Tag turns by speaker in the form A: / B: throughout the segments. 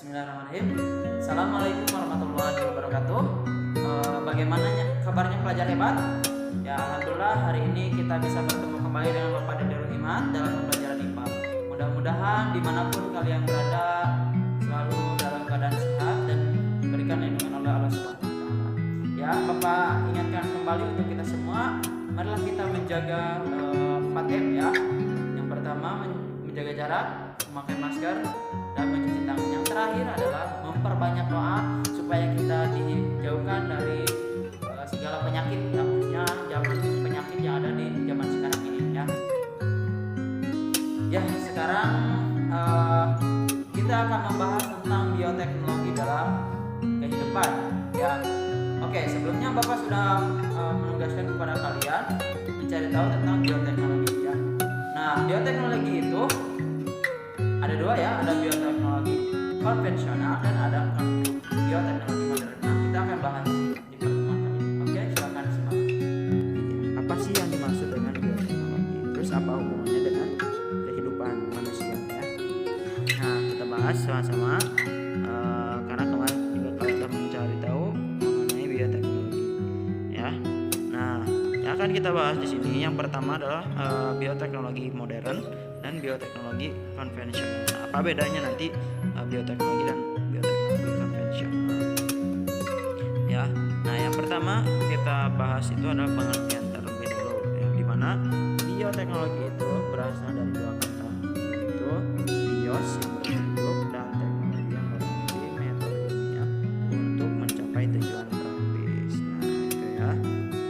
A: Bismillahirrahmanirrahim. Assalamualaikum warahmatullahi wabarakatuh. Bagaimana kabarnya pelajar hebat? Ya, alhamdulillah hari ini kita bisa bertemu kembali dengan Bapak Dede Iman dalam pembelajaran IPA. Mudah-mudahan dimanapun kalian berada selalu dalam keadaan sehat dan diberikan lindungan oleh Allah Subhanahu wa Ta'ala. Ya, Bapak ingatkan kembali untuk kita semua, marilah kita menjaga 4M ya. Yang pertama menjaga jarak, memakai masker, dan mencuci tangan. Yang terakhir adalah memperbanyak doa supaya kita dijauhkan dari segala penyakit, khususnya penyakit yang ada di zaman sekarang ini ya. Ya, sekarang kita akan membahas tentang bioteknologi dalam kehidupan ya. Oke, sebelumnya Bapak sudah menugaskan kepada kalian mencari tahu tentang bioteknologi ya. Nah, bioteknologi itu ada dua ya, ada bioteknologi konvensional dan ada bioteknologi modern. Nah, kita akan bahas di pertemuan kali ini. Oke, silakan simak.
B: Apa sih yang dimaksud dengan bioteknologi? Terus apa hubungannya dengan kehidupan manusia ya? Nah, kita bahas sama-sama karena kemarin juga kalian sudah mencari tahu mengenai bioteknologi ya. Nah, yang akan kita bahas di sini yang pertama adalah bioteknologi modern dan bioteknologi konvensional. Nah, apa bedanya nanti bioteknologi dan bioteknologi konvensional? Ya, nah yang pertama kita bahas itu adalah pengertian terlebih dulu, yang dimana bioteknologi itu berasal dari dua kata, yaitu bios yang berbentuk dan teknologi yang memiliki metode ilmiah untuk mencapai tujuan praktis. Nah itu ya.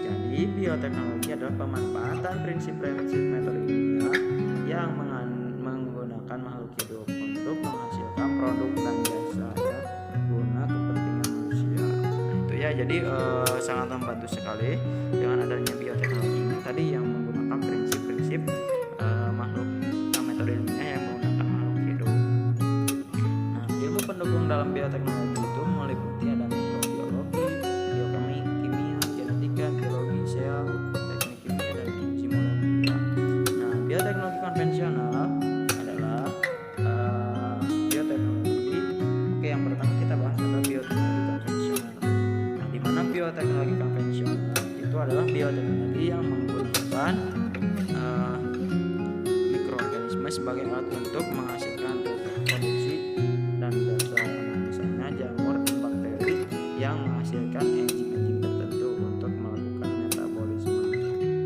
B: Jadi bioteknologi adalah pemanfaatan prinsip-prinsip metode ilmiah yang menggunakan makhluk hidup untuk menghasilkan produk dan jasa ya, guna kepentingan manusia. Nah itu ya, jadi sangat membantu sekali dengan adanya bioteknologi ini tadi yang menggunakan prinsip-prinsip metode ilmiah yang menggunakan makhluk hidup. Nah, ilmu pendukung dalam bioteknologi itu meliputi ada mikrobiologi, biokimia, kimia, genetika, biologi sel, teknik kimia dan enzimologi ya. Nah, bioteknologi konvensional adalah bioteknologi. Oke, yang pertama kita bahas adalah bioteknologi konvensional. Nah, di mana bioteknologi konvensional itu adalah bioteknologi yang menggunakan mikroorganisme sebagai alat untuk menghasilkan reproduksi dan jasa. Nah, misalnya jamur dan bakteri yang menghasilkan enzim-enzim tertentu untuk melakukan metabolisme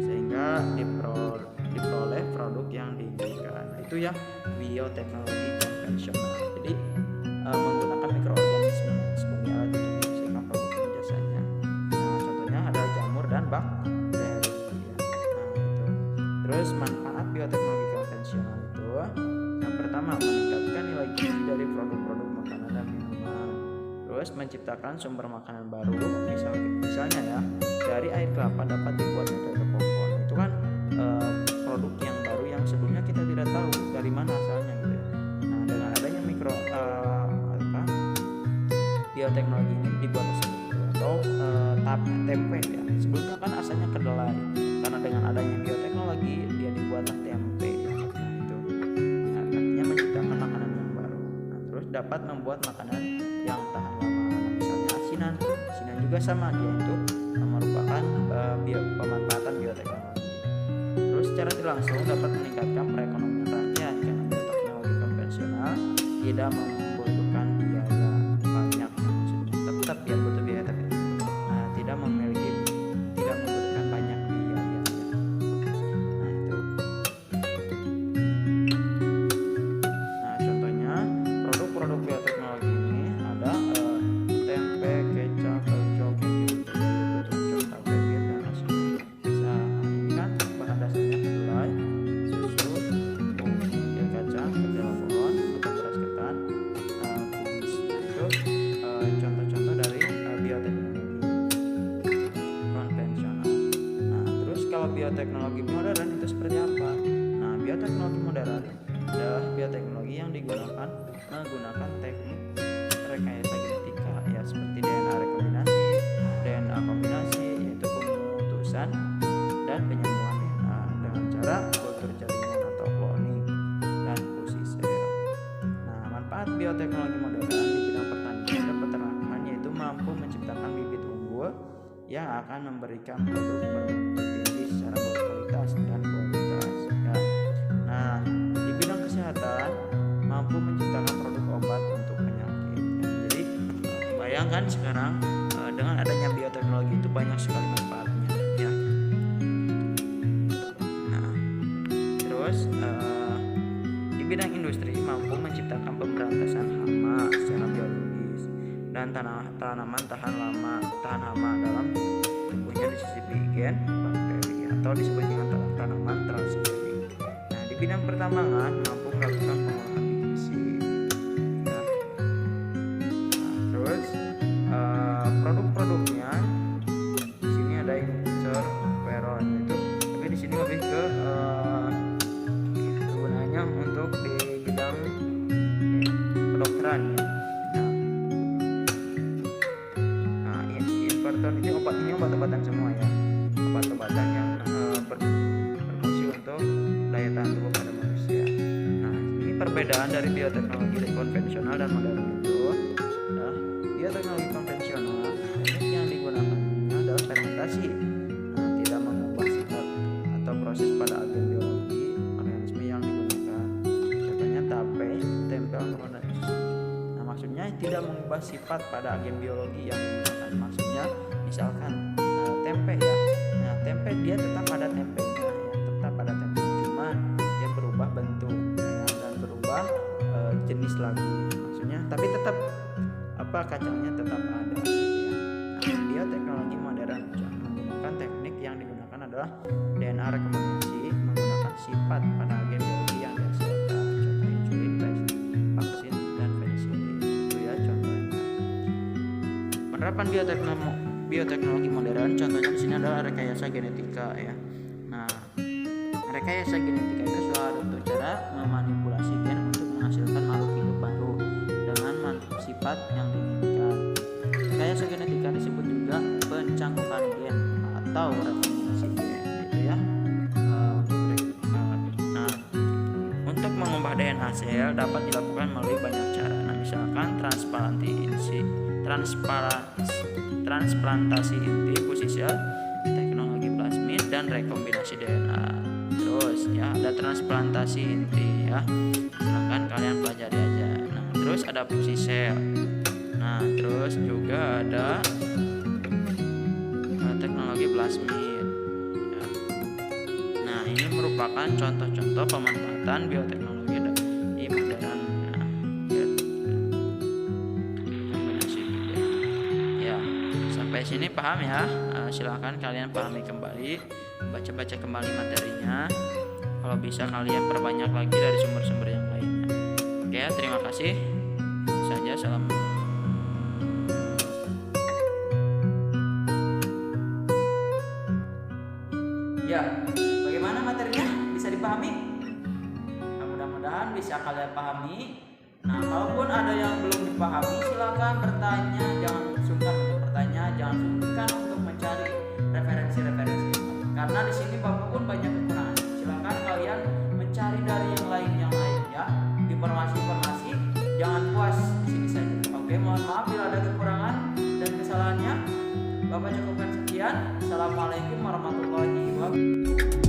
B: sehingga diperoleh produk yang diinginkan. Nah, itu ya bioteknologi konvensional. Jadi menggunakan mikroorganisme sebagai alat untuk menghasilkan produk dan jasanya. Nah, contohnya ada jamur dan bakteri ya. Nah, itu. Terus manfaat bioteknologi konvensional itu yang pertama meningkatkan nilai gizi dari produk-produk makanan dan minuman. Terus menciptakan sumber makanan baru, misalnya ya dari air kelapa dapat dibuat metode kompon. Itu kan produk yang baru yang sebelumnya kita tidak tahu dari mana asalnya gitu ya. Nah, dengan adanya bioteknologi ini dibuat seperti itu, atau tempe ya. Sebelumnya kan asalnya kedelai. Karena dengan adanya bioteknologi dia dibuatlah tempe ya. Nah, itu artinya menciptakan makanan yang baru. Nah, terus dapat membuat makanan yang tahan lama. Nah, misalnya asinan juga sama, dia itu merupakan pemanfaatan bioteknologi. Terus secara tidak langsung dapat meningkatkan perekonomian rakyat karena bioteknologi konvensional tidak membutuhkan biaya banyak, maksudnya tetap ya butuh biaya tapi tidak membutuhkan banyak biaya ya. Nah itu. Nah contohnya produk-produk bioteknologi ini ada tempe, kecap, keju, tape, bir dan nasi. Bisa ini kan bahan dasarnya kedelai, susu, kunyit, kacang, kedelai pohon atau beras ketan, kubis. Nah itu contoh-contoh dari bioteknologi konvensional. Nah terus kalau bioteknologi modern itu seperti apa? Nah bioteknologi modern adalah bioteknologi yang menggunakan teknik rekayasa genetika ya, seperti DNA rekombinasi, DNA kombinasi, yaitu pemutusan dan penyambungan DNA dengan cara kultur jaringan atau cloning dan fusi sel. Nah manfaat bioteknologi modern yang akan memberikan produk tertinggi secara kualitas dan kualitas ya. Nah, di bidang kesehatan mampu menciptakan produk obat untuk penyakit ya. Jadi bayangkan sekarang dengan adanya bioteknologi itu banyak sekali manfaatnya ya. Nah, terus di bidang industri mampu menciptakan pemberantasan hama secara biologis dan tanaman tahan hama dalam tubuhnya disisipi gen bakteri atau disebut dengan tanaman transgenik. Nah, di bidang pertambangan mampu melakukan pengolahan biji ya. Nah, terus produk-produknya di sini ada interferon itu, tapi di sini lebih ke gunanya untuk di bidang kedokteran ya. Nah, interferon ini obat-obatan semua ya, obat-obatan yang berfungsi untuk daya tahan tubuh pada manusia. Nah, ini perbedaan dari bioteknologi konvensional dan modern itu. Nah, bioteknologi konvensional teknik yang digunakannya adalah fermentasi. Nah, tidak mengubah sifat atau proses pada agen biologi organisme yang digunakan. Contohnya tempe harmonis. Nah, maksudnya tidak mengubah sifat pada agen biologi yang digunakan. Maksudnya misalkan tempe ya. Nah, tempe dia tetap pada tempenya ya, tetap pada tempe, cuma dia berubah bentuk ya, dan berubah jenis lagi. Maksudnya tapi tetap kacangnya tetap ada gitu ya. Nah, bioteknologi modern menggunakan teknik yang digunakan adalah DNA rekomendasi menggunakan sifat pada agen biologi yang dihasilkan, contoh insulin, vaksin, dan penisilin itu ya contohnya. Penerapan bioteknologi modern contohnya di sini adalah rekayasa genetika ya. Nah, rekayasa genetika itu suatu cara memanipulasi gen untuk menghasilkan makhluk hidup baru dengan sifat yang diinginkan. Rekayasa genetika disebut juga pencangkupan gen atau rekombinasi gen gitu ya. Nah, untuk mengubah DNA sel dapat dilakukan melalui banyak cara. Nah, misalkan transplantasi inti, fusi sel, teknologi plasmid, dan rekombinasi DNA. Terus ya ada transplantasi inti ya, silahkan kalian pelajari aja. Nah, terus ada fusi sel. Nah, terus juga ada teknologi plasmid ya. Nah, ini merupakan contoh-contoh pemanfaatan bioteknologi di modern ya. Sampai sini paham ya? Silahkan kalian pahami kembali, baca-baca kembali materinya. Kalau bisa kalian perbanyak lagi dari sumber-sumber yang lainnya. Oke, terima kasih. Saja salam.
A: Ya, bagaimana materinya? Bisa dipahami? Nah, mudah-mudahan bisa kalian pahami. Nah, kalaupun ada yang belum dipahami, silakan bertanya, jangan sungkan untuk bertanya, jangan sungkan untuk mencari referensi-referensi. Karena di sini Bapak pun banyak kekurangan. Silakan kalian mencari dari yang lain ya. Informasi-informasi, jangan puas di sini saja. Oke, mohon maaf bila ada kekurangan dan kesalahannya. Bapak cukupkan sekian. Assalamualaikum warahmatullahi wabarakatuh.